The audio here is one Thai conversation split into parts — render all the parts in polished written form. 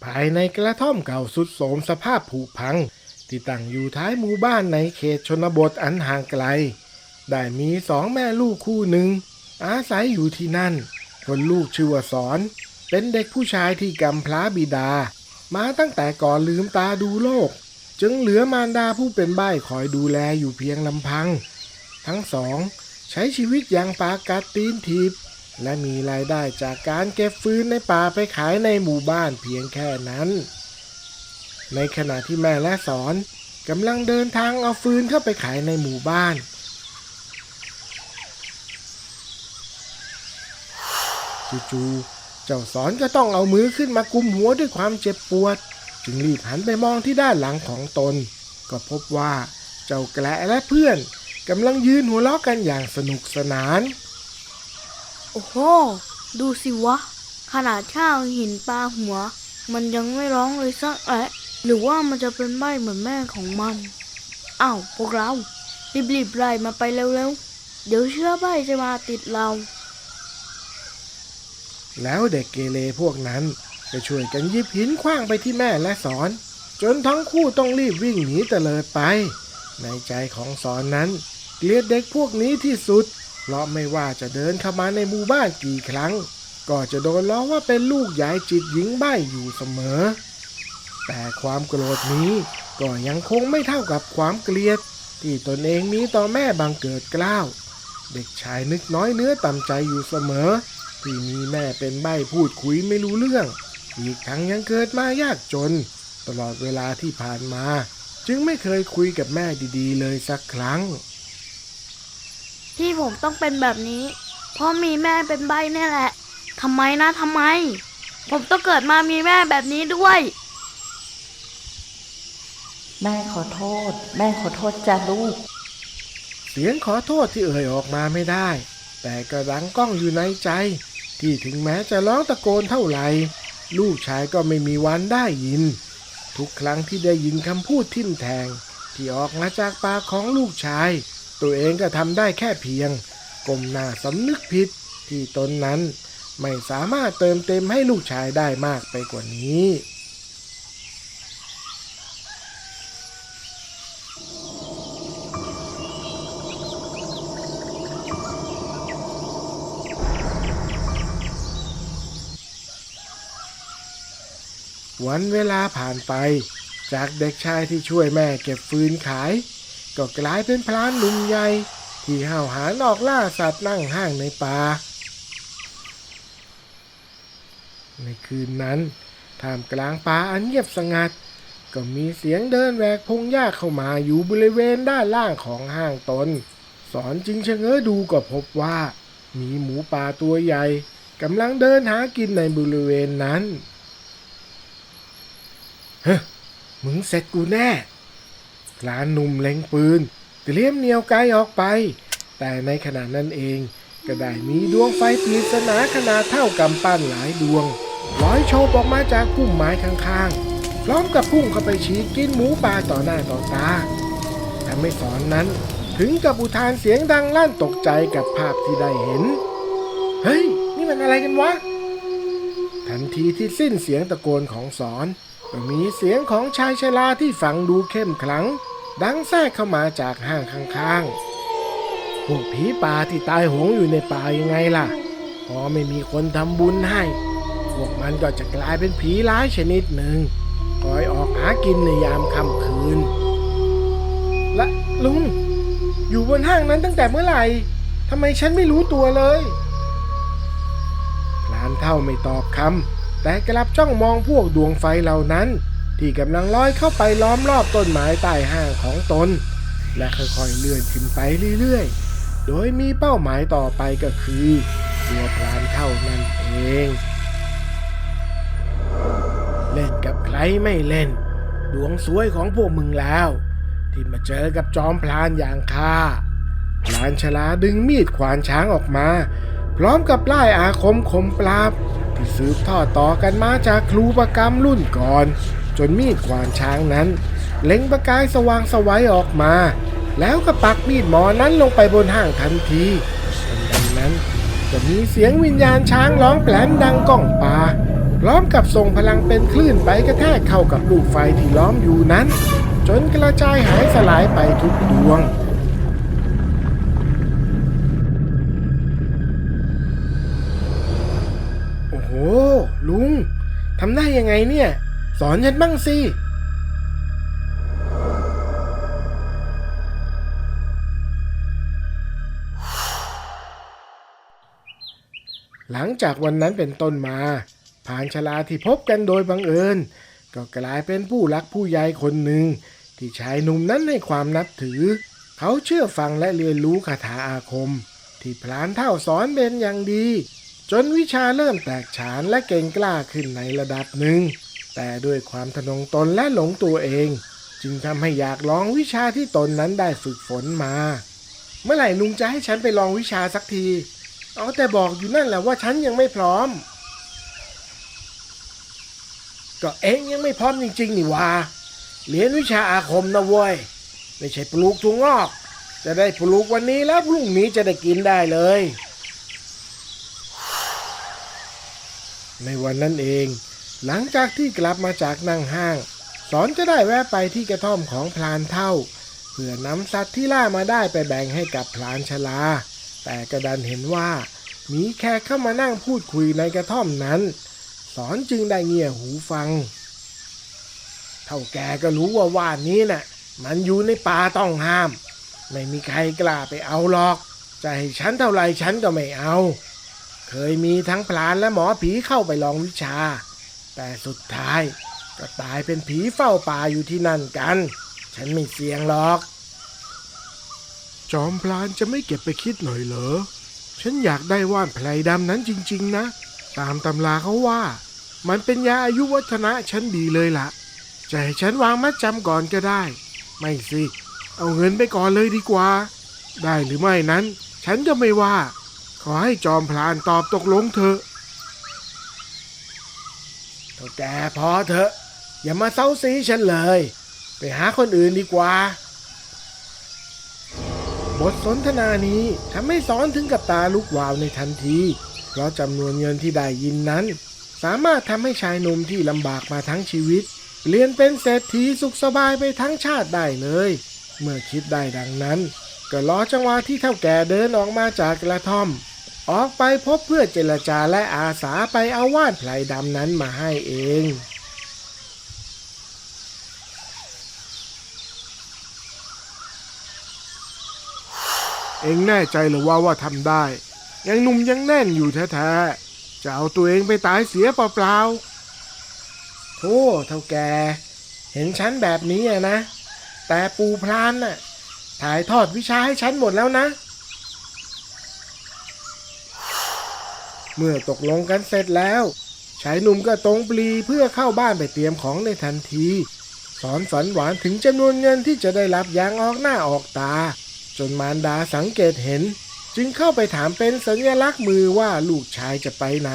ภายในกระท่อมเก่าทรุดโทรมสภาพผุพังที่ตั้งอยู่ท้ายหมู่บ้านในเขตชนบทอันห่างไกลได้มีสองแม่ลูกคู่หนึ่งอาศัยอยู่ที่นั่นคนลูกชื่อว่าสอนเป็นเด็กผู้ชายที่กำพร้าบิดามาตั้งแต่ก่อนลืมตาดูโลกจึงเหลือมารดาผู้เป็นใบ้คอยดูแลอยู่เพียงลำพังทั้งสองใช้ชีวิตอย่างปากัดตีนถีบและมีรายได้จากการเก็บฟืนในป่าไปขายในหมู่บ้านเพียงแค่นั้นในขณะที่แม่และสอนกำลังเดินทางเอาฟืนเข้าไปขายในหมู่บ้านจู่ๆเจ้าสอนก็ต้องเอามือขึ้นมากุมหัวด้วยความเจ็บปวดจึงรีบหันไปมองที่ด้านหลังของตนก็พบว่าเจ้าแกะและเพื่อนกำลังยืนหัวเราะกันอย่างสนุกสนานโอ้โหดูสิวะขนาดข้าวหินปลาหัวมันยังไม่ร้องเลยสักหรือว่ามันจะเป็นใบ้เหมือนแม่ของมันอ้าวพวกเรารีบๆไล่มาไปเร็วๆเดี๋ยวเชื้อใบ้จะมาติดเราแล้วเด็กเกเรพวกนั้นก็ช่วยกันหยิบหินขว้างไปที่แม่และสอนจนทั้งคู่ต้องรีบวิ่งหนีเตลิดไปในใจของสอนนั้นเกลียดเด็กพวกนี้ที่สุดเพราะไม่ว่าจะเดินเข้ามาในหมู่บ้านกี่ครั้งก็จะโดนล้อว่าเป็นลูกยายจิตหญิงใบ้อยู่เสมอแต่ความโกรธนี้ก็ยังคงไม่เท่ากับความเกลียดที่ตนเองมีต่อแม่บังเกิดเกล้าเด็กชายนึกน้อยเนื้อต่ำใจอยู่เสมอที่มีแม่เป็นใบ้พูดคุยไม่รู้เรื่องอีกทั้งยังเกิดมายากจนตลอดเวลาที่ผ่านมาจึงไม่เคยคุยกับแม่ดีๆเลยสักครั้งที่ผมต้องเป็นแบบนี้เพราะมีแม่เป็นใบ้นี่แหละทำไมผมต้องเกิดมามีแม่แบบนี้ด้วยแม่ขอโทษจ้ะลูกเสียงขอโทษที่เอ่ยออกมาไม่ได้แต่ก็ดังก้องอยู่ในใจที่ถึงแม้จะร้องตะโกนเท่าไหร่ลูกชายก็ไม่มีวันได้ยินทุกครั้งที่ได้ยินคำพูดทิ่มแทงที่ออกมาจากปากของลูกชายตัวเองก็ทำได้แค่เพียงก้มหน้าสำนึกผิดที่ตนนั้นไม่สามารถเติมเต็มให้ลูกชายได้มากไปกว่านี้วันเวลาผ่านไปจากเด็กชายที่ช่วยแม่เก็บฟืนขายก็กลายเป็นพรานหนุ่มใหญ่ที่ห้าวหาญออกล่าสัตว์นั่งห้างในป่าในคืนนั้นท่ามกลางป่าอันเงียบสงัดก็มีเสียงเดินแหวกพงหญ้าเข้ามาอยู่บริเวณด้านล่างของห้างตนสอนจึงชะเง้อดูก็พบว่ามีหมูป่าตัวใหญ่กำลังเดินหากินในบริเวณนั้นเฮ้มึงเสร็จกูแน่พลานหนุ่มเล็งปืนเตรียมเหนี่ยวไกออกไปแต่ในขณะนั้นเองก็ได้มีดวงไฟปริศนาขนาดเท่ากำปั้นหลายดวงลอยโฉบออกมาจากพุ่มไม้ข้างๆพร้อมกับพุ่งเข้าไปฉีกกินหมูป่าต่อหน้าต่อตาทำให้สอนนั้นถึงกับอุทานเสียงดังลั่นตกใจกับภาพที่ได้เห็นเฮ้ยนี่มันอะไรกันวะทันทีที่สิ้นเสียงตะโกนของสอนก็มีเสียงของชายชราที่ฟังดูเข้มขลังดังแทรกเข้ามาจากห้างข้างๆพวกผีป่าที่ตายโหงอยู่ในป่ายังไงล่ะพอไม่มีคนทำบุญให้พวกมันก็จะกลายเป็นผีร้ายชนิดหนึ่งคอยออกหากินในยามค่ำคืนละลุงอยู่บนห้างนั้นตั้งแต่เมื่อไหร่ทำไมฉันไม่รู้ตัวเลยพลานเฒ่าไม่ตอบคำแต่กลับจ้องมองพวกดวงไฟเหล่านั้นที่กำลังลอยเข้าไปล้อมรอบต้นไม้ใต้ห้างของตนและค่อยๆเลื่อนขึ้นไปเรื่อยๆโดยมีเป้าหมายต่อไปก็คือตัวพลานเฒ่านั่นเองเล่นกับใครไม่เล่นดวงสวยของพวกมึงแล้วที่มาเจอกับจอมพลานอย่างข้าพลานชราดึงมีดขวานช้างออกมาพร้อมกับไล่อาคมคมปราบที่สืบทอดต่อกันมาจากครูประกรรมรุ่นก่อนจนมีดขวานช้างนั้นเล็งประกายสว่างไสวออกมาแล้วก็ปักมีดหมอนั้นลงไปบนห้างทันทีทันใดนั้นก็มีเสียงวิญญาณช้างร้องแปลนดังก้องป่า พร้อมกับส่งพลังเป็นคลื่นไปกระแทกเข้ากับลูกไฟที่ล้อมอยู่นั้น จนกระจายหายสลายไปทุกดวง โอ้โหลุงทำได้ยังไงเนี่ยสอนฉันบ้างสิหลังจากวันนั้นเป็นต้นมาพรานชราที่พบกันโดยบังเอิญก็กลายเป็นผู้รักผู้ใหญ่คนหนึ่งที่ชายหนุ่มนั้นให้ความนับถือเขาเชื่อฟังและเรียนรู้คาถาอาคมที่พรานเฒ่าสอนเป็นอย่างดีจนวิชาเริ่มแตกฉานและเก่งกล้าขึ้นในระดับหนึ่งแต่ด้วยความทะนงตนและหลงตัวเองจึงทำให้อยากลองวิชาที่ตนนั้นได้ฝึกฝนมาเมื่อไหร่ลุงจะให้ฉันไปลองวิชาสักทีเอาแต่บอกอยู่นั่นแหละว่าฉันยังไม่พร้อมก็เองยังไม่พร้อมจริงๆนี่วะเรียนวิชาอาคมนะเว้ยไม่ใช่ปลูกถั่วงอกจะได้ปลูกวันนี้แล้วพรุ่งนี้จะได้กินได้เลยในวันนั้นเองหลังจากที่กลับมาจากนั่งห้างสอนก็ได้แวะไปที่กระท่อมของพลานเฒ่าเพื่อนำสัตว์ที่ล่ามาได้ไปแบ่งให้กับพลานชราแต่กระดันเห็นว่ามีแขกเข้ามานั่งพูดคุยในกระท่อมนั้นสอนจึงได้เงี่ยหูฟังเท่าแกก็รู้ว่าว่านนี้น่ะมันอยู่ในป่าต้องห้ามไม่มีใครกล้าไปเอาหรอกจะให้ฉันเท่าไรฉันก็ไม่เอาเคยมีทั้งพรานและหมอผีเข้าไปลองวิชาแต่สุดท้ายก็ตายเป็นผีเฝ้าป่าอยู่ที่นั่นกันฉันไม่เสี่ยงหรอกจอมพลานจะไม่เก็บไปคิดหน่อยเหรอฉันอยากได้ว่านไพรดำนั้นจริงๆนะตามตำราเขาว่ามันเป็นยาอายุวัฒนะฉันดีเลยล่ะจะให้ฉันวางมัดจำก่อนก็ได้ไม่สิเอาเงินไปก่อนเลยดีกว่าได้หรือไม่นั้นฉันก็ไม่ว่าขอให้จอมพลานตอบตกลงเถอะเท่าแกพอเถอะอย่ามาเซ้าซีฉันเลยไปหาคนอื่นดีกว่าบทสนทนานี้ทำให้สอนถึงกับตาลุกวาวในทันทีเพราะจำนวนเงินที่ได้ยินนั้นสามารถทำให้ชายหนุ่มที่ลำบากมาทั้งชีวิตเปลี่ยนเป็นเศรษฐีสุขสบายไปทั้งชาติได้เลยเมื่อคิดได้ดังนั้นก็รอจังหวะที่เฒ่าแก่เดินออกมาจากกระท่อมออกไปพบเพื่อเจรจาและอาสาไปเอาว่านไพรดำนั้นมาให้เองเอ็งแน่ใจหรือว่าทำได้ยังหนุ่มยังแน่นอยู่แท้ๆจะเอาตัวเองไปตายเสียเปล่าๆโธ่เฒ่าแก่เห็นฉันแบบนี้นะแต่ปู่พรานน่ะถ่ายทอดวิชาให้ฉันหมดแล้วนะเมื่อตกลงกันเสร็จแล้วชายหนุ่มก็ตรงปรีเพื่อเข้าบ้านไปเตรียมของในทันทีสอนฝันหวานถึงจำนวนเงินที่จะได้รับอย่างออกหน้าออกตาจนมารดาสังเกตเห็นจึงเข้าไปถามเป็นสัญลักษณ์มือว่าลูกชายจะไปไหน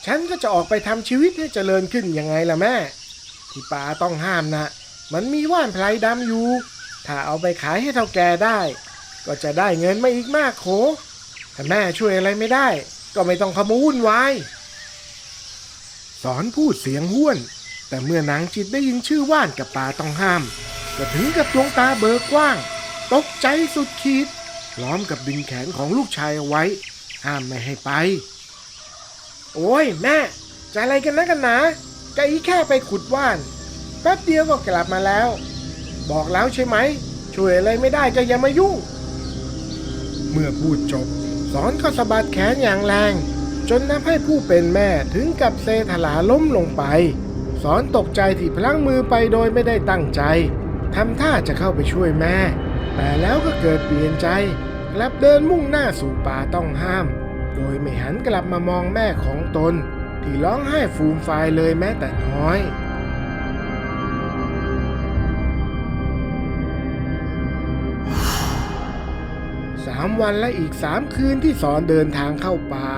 ฉันก็จะออกไปทำชีวิตให้เจริญขึ้นยังไงล่ะแม่ที่ป่าต้องห้ามนะมันมีว่านไพรดำอยู่ถ้าเอาไปขายให้เฒ่าแก่ได้ก็จะได้เงินมาอีกมากโขถ้าแม่ช่วยอะไรไม่ได้ก็ไม่ต้องขโมยวุ่นวายสอนพูดเสียงห้วนแต่เมื่อนางจิตได้ยินชื่อว่านกับป่าต้องห้ามก็ถึงกับดวงตาเบิกกว้างตกใจสุดขีดพร้อมกับดึงแขนของลูกชายเอาไว้ห้ามไม่ให้ไปโอ้ยแม่จะอะไรกันนะกันหนาก็อีแค่ไปขุดว่านแป๊บเดียวก็กลับมาแล้วบอกแล้วใช่ไหมช่วยอะไรไม่ได้ก็อย่ามายุ่งเมื่อพูดจบสอนก็สะบัดแขนอย่างแรงจนทำให้ผู้เป็นแม่ถึงกับเซถลาล้มลงไปสอนตกใจที่พลั้งมือไปโดยไม่ได้ตั้งใจทำท่าจะเข้าไปช่วยแม่แต่แล้วก็เกิดเปลี่ยนใจกลับเดินมุ่งหน้าสู่ป่าต้องห้ามโดยไม่หันกลับมามองแม่ของตนที่ร้องไห้ฟูมฟายเลยแม้แต่น้อย3 วันและอีก3 คืนที่สอนเดินทางเข้าป่า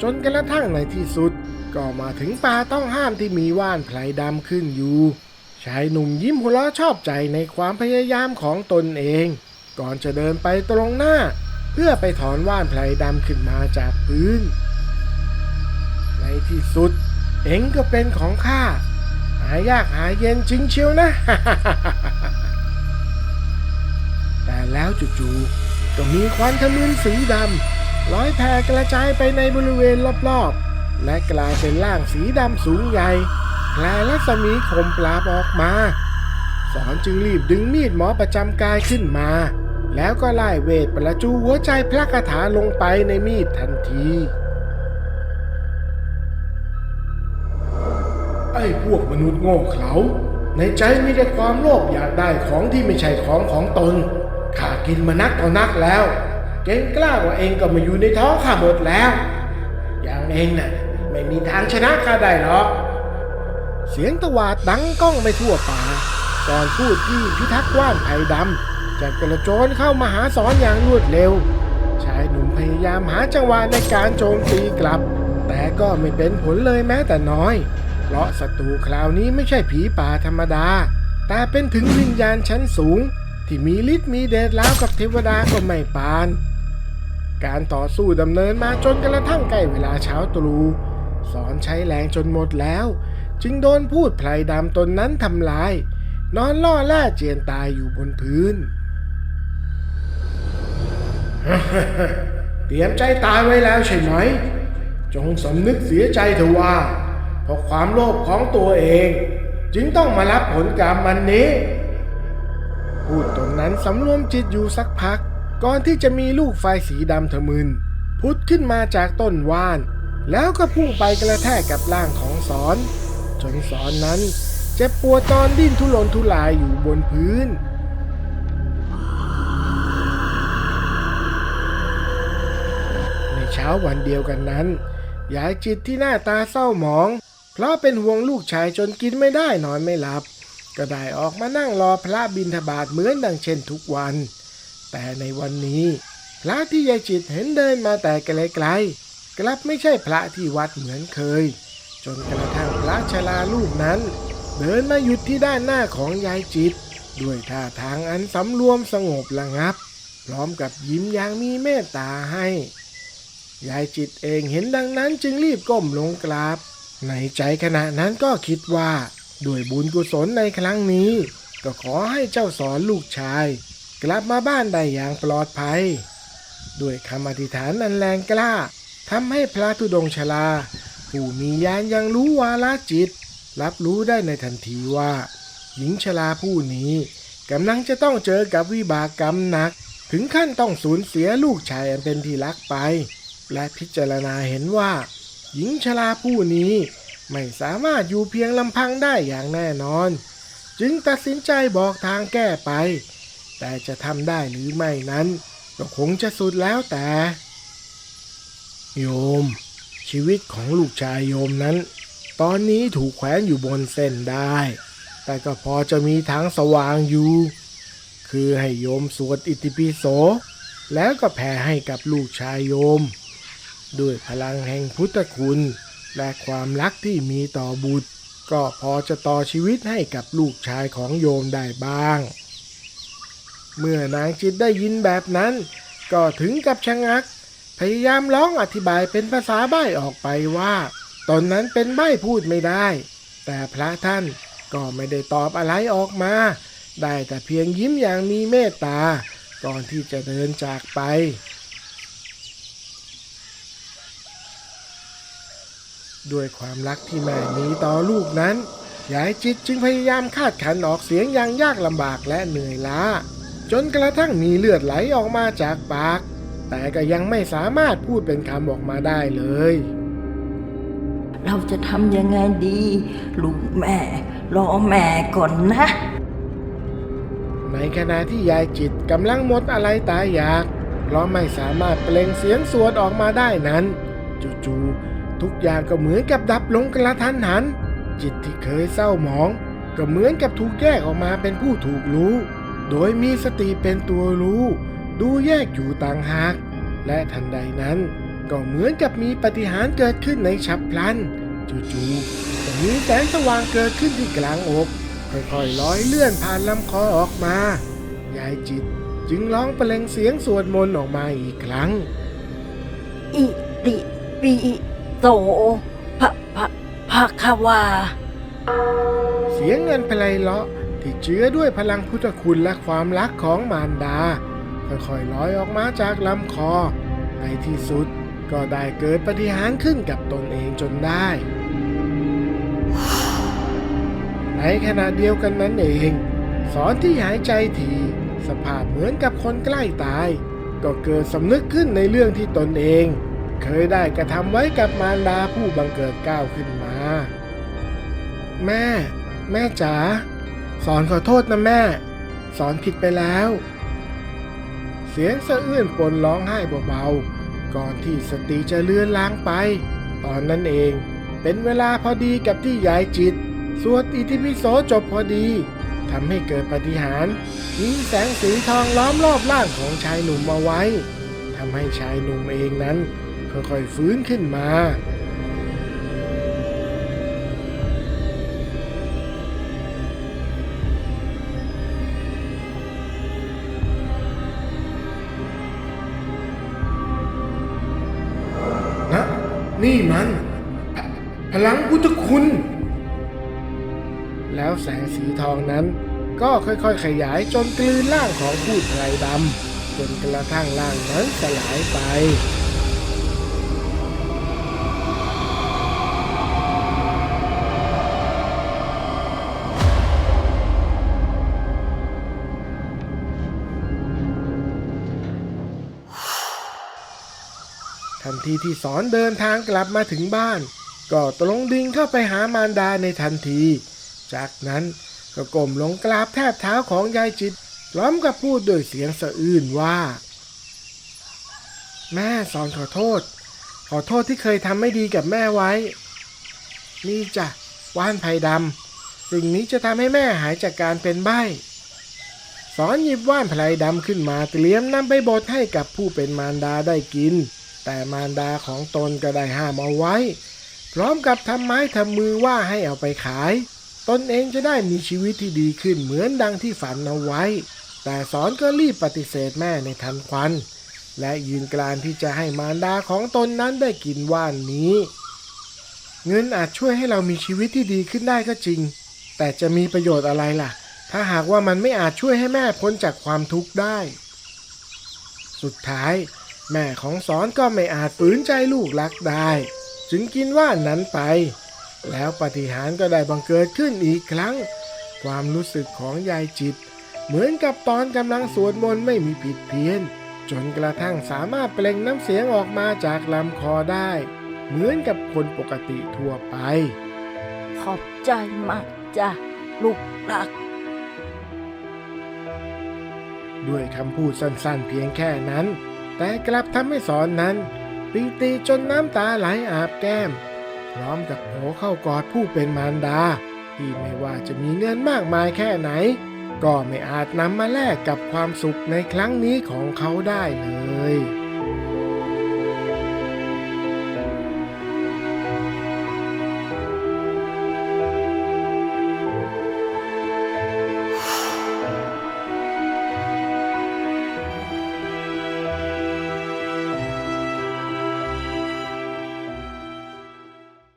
จนกระทั่งในที่สุดก็มาถึงป่าต้องห้ามที่มีว่านไพรดำขึ้นอยู่ชายหนุ่มยิ้มหัวเราะชอบใจในความพยายามของตนเอง ก่อนจะเดินไปตรงหน้าเพื่อไปถอนว่านไพรดำขึ้นมาจากพื้นในที่สุดเอ็งก็เป็นของข้าหายากหาเย็นจริงเชียวนะ แต่แล้วจู่ๆก็มีควันทะมึนสีดำลอยแผ่กระจายไปในบริเวณรอบๆและกลายเป็นร่างสีดำสูงใหญ่แผ่รัศมีคมปราบออกมาสอนจึงรีบดึงมีดหมอประจำกายขึ้นมาแล้วก็ไล่เวทประจูหัวใจพระคาถาลงไปในมีดทันทีไอ้พวกมนุษย์โง่เขลาในใจมีแต่ความโลภอยากได้ของที่ไม่ใช่ของตนข้ากินมานักต่อนักแล้วเก่งกล้ากว่าเองก็มาอยู่ในท้องข้าหมดแล้วอย่างเองน่ะไม่มีทางชนะข้าได้หรอกเสียงตวาดดังก้องไปทั่วป่าก่อนพูดที่พิทักษ์ว่านไผ่ดำจะกระโจนเข้ามาหาสอนอย่างรวดเร็วชายหนุ่มพยายามหาจังหวะในการโจมตีกลับแต่ก็ไม่เป็นผลเลยแม้แต่น้อยเพราะศัตรูคราวนี้ไม่ใช่ผีป่าธรรมดาแต่เป็นถึงวิญญาณชั้นสูงที่มีฤทธิ์มีเดชแล้วกับเทวดาก็ไม่ปานการต่อสู้ดำเนินมาจนกระทั่งใกล้เวลาเช้าตรู่สอนใช้แรงจนหมดแล้วจึงโดนพูดไพรดำตนนั้นทำลายนอนล่อแล่เจียนตายอยู่บนพื้น เตรียมใจตายไว้แล้วใช่ไหมจงสำนึกเสียใจเถอะว่าเพราะความโลภของตัวเองจึงต้องมารับผลกรรมมันนี้พูดตนนั้นสำรวมจิตอยู่สักพักก่อนที่จะมีลูกไฟสีดำทะมึนพุดขึ้นมาจากต้นว่านแล้วก็พุ่งไปกระแทกกับร่างของสอนจนสอนนั้นเจ็บปวดตอนดิ้นทุรนทุรายอยู่บนพื้นในเช้าวันเดียวกันนั้นยายจิตที่หน้าตาเศร้าหมองเพราะเป็นห่วงลูกชายจนกินไม่ได้นอนไม่หลับก็ได้ออกมานั่งรอพระบิณฑบาตเหมือนดังเช่นทุกวันแต่ในวันนี้พระที่ยายจิตเห็นเดินมาแต่ไกลๆกลับไม่ใช่พระที่วัดเหมือนเคยจนกระทั่งพระชราลูกนั้นเดินมาหยุดที่ด้านหน้าของยายจิตด้วยท่าทางอันสำรวมสงบระงับพร้อมกับยิ้มอย่างมีเมตตาให้ยายจิตเองเห็นดังนั้นจึงรีบก้มลงกราบในใจขณะนั้นก็คิดว่าด้วยบุญกุศลในครั้งนี้ก็ขอให้เจ้าสอนลูกชายกลับมาบ้านได้อย่างปลอดภัยด้วยคำอธิษฐานอันแรงกล้าทำให้พระธุดงค์ชราผู้มีญาณยังรู้วาระจิตรับรู้ได้ในทันทีว่าหญิงชราผู้นี้กำลังจะต้องเจอกับวิบากกรรมหนักถึงขั้นต้องสูญเสียลูกชายอันเป็นที่รักไปและพิจารณาเห็นว่าหญิงชราผู้นี้ไม่สามารถอยู่เพียงลำพังได้อย่างแน่นอนจึงตัดสินใจบอกทางแก้ไปแต่จะทำได้หรือไม่นั้นก็คงจะสุดแล้วแต่โยมชีวิตของลูกชายโยมนั้นตอนนี้ถูกแขวนอยู่บนเส้นได้แต่ก็พอจะมีทางสว่างอยู่คือให้โยมสวดอิติปิโสแล้วก็แผ่ให้กับลูกชายโยมด้วยพลังแห่งพุทธคุณและความรักที่มีต่อบุตรก็พอจะต่อชีวิตให้กับลูกชายของโยมได้บ้างเมื่อนางจิตได้ยินแบบนั้นก็ถึงกับชะงักพยายามร้องอธิบายเป็นภาษาใบ้ออกไปว่าตนนั้นเป็นใบ้พูดไม่ได้แต่พระท่านก็ไม่ได้ตอบอะไรออกมาได้แต่เพียงยิ้มอย่างมีเมตตาก่อนที่จะเดินจากไปด้วยความรักที่แม่มีต่อลูกนั้นยายจิตจึงพยายามคาดขันออกเสียงอย่างยากลำบากและเหนื่อยล้าจนกระทั่งมีเลือดไหลออกมาจากปากแต่ก็ยังไม่สามารถพูดเป็นคำออกมาได้เลยเราจะทำยังไงดีลูกแม่รอแม่ก่อนนะในขณะที่ยายจิตกำลังหมดอะไรตายอยากเพราะไม่สามารถเปล่งเสียงสวดออกมาได้นั้นจู่ๆทุกอย่างก็เหมือนกับดับลงกระทันหันจิตที่เคยเศร้าหมองก็เหมือนกับถูกแยกออกมาเป็นผู้ถูกรู้โดยมีสติเป็นตัวรู้ดูแยกอยู่ต่างหากและทันใดนั้นก็เหมือนกับมีปาฏิหาริย์เกิดขึ้นในฉับพลันจู่ๆก็มีแสงสว่างเกิดขึ้นที่กลางอกค่อยๆลอยเลื่อนผ่านลำคอออกมายายจิต จึงร้องเปล่งเสียงสวดมนต์ออกมาอีกครั้ง อิติปิโสภะภะภะคะวา เสียงเงินไพเราะที่เจือด้วยพลังพุทธคุณและความรักของมารดาค่อยๆลอยออกมาจากลำคอในที่สุดก็ได้เกิดปาฏิหาริย์ขึ้นกับตนเองจนได้ ในขณะเดียวกันนั้นเองสอนที่หายใจถี่สภาพเหมือนกับคนใกล้ตายก็เกิดสำนึกขึ้นในเรื่องที่ตนเองเคยได้กระทำไว้กับมารดาผู้บังเกิดเกล้าขึ้นมา แม่จ๋าสอนขอโทษนะแม่สอนผิดไปแล้ว เสียงสะอื้นปนร้องไห้เบาๆก่อนที่สติจะเลือนลางไปตอนนั้นเองเป็นเวลาพอดีกับที่ยายจิตสวดอิติปิโสจบพอดีทำให้เกิดปาฏิหาริย์มีแสงสีทองล้อมรอบร่างของชายหนุ่มเอาไว้ทำให้ชายหนุ่มเองนั้นค่อยๆฟื้นขึ้นมานะนี่มันพลังพุทธคุณ แล้วแสงสีทองนั้นก็ค่อยๆขยายจนกลืนร่างของผู้ชายดำจนกระทั่งร่างนั้นสลายไปทันทีที่สอนเดินทางกลับมาถึงบ้านก็ตรงดิ่งเข้าไปหามารดาในทันทีจากนั้นก็ก้มลงกราบแทบเท้าของยายจิตพร้อมกับพูดด้วยเสียงสะอื้นว่าแม่สอนขอโทษที่เคยทำไม่ดีกับแม่ไว้นี่จ้ะว่านไผ่ดำสิ่งนี้จะทำให้แม่หายจากการเป็นใบ้สอนหยิบว่านไผ่ดำขึ้นมาเตรียมนำไปบดให้กับผู้เป็นมารดาได้กินแต่มารดาของตนก็ได้ห้ามเอาไว้พร้อมกับทำไม้ทำมือว่าให้เอาไปขายตนเองจะได้มีชีวิตที่ดีขึ้นเหมือนดังที่ฝันเอาไว้แต่สอนก็รีบปฏิเสธแม่ในทันควันและยืนกรานที่จะให้มารดาของตนนั้นได้กินว่านนี้เงินอาจช่วยให้เรามีชีวิตที่ดีขึ้นได้ก็จริงแต่จะมีประโยชน์อะไรล่ะถ้าหากว่ามันไม่อาจช่วยให้แม่พ้นจากความทุกข์ได้สุดท้ายแม่ของสอนก็ไม่อาจฝืนใจลูกรักได้จึงกินว่านนั้นไปแล้วปาฏิหาริย์ก็ได้บังเกิดขึ้นอีกครั้งความรู้สึกของยายจิตเหมือนกับตอนกำลังสวดมนต์ไม่มีผิดเพี้ยนจนกระทั่งสามารถเปล่งน้ำเสียงออกมาจากลำคอได้เหมือนกับคนปกติทั่วไปขอบใจมากจ้ะลูกรักด้วยคำพูดสั้นๆเพียงแค่นั้นแต่กลับทำให้สอนนั้นปีติจนน้ำตาไหลอาบแก้มพร้อมกับโผล่เข้ากอดผู้เป็นมารดาที่ไม่ว่าจะมีเงินมากมายแค่ไหนก็ไม่อาจนำมาแลกกับความสุขในครั้งนี้ของเขาได้เลย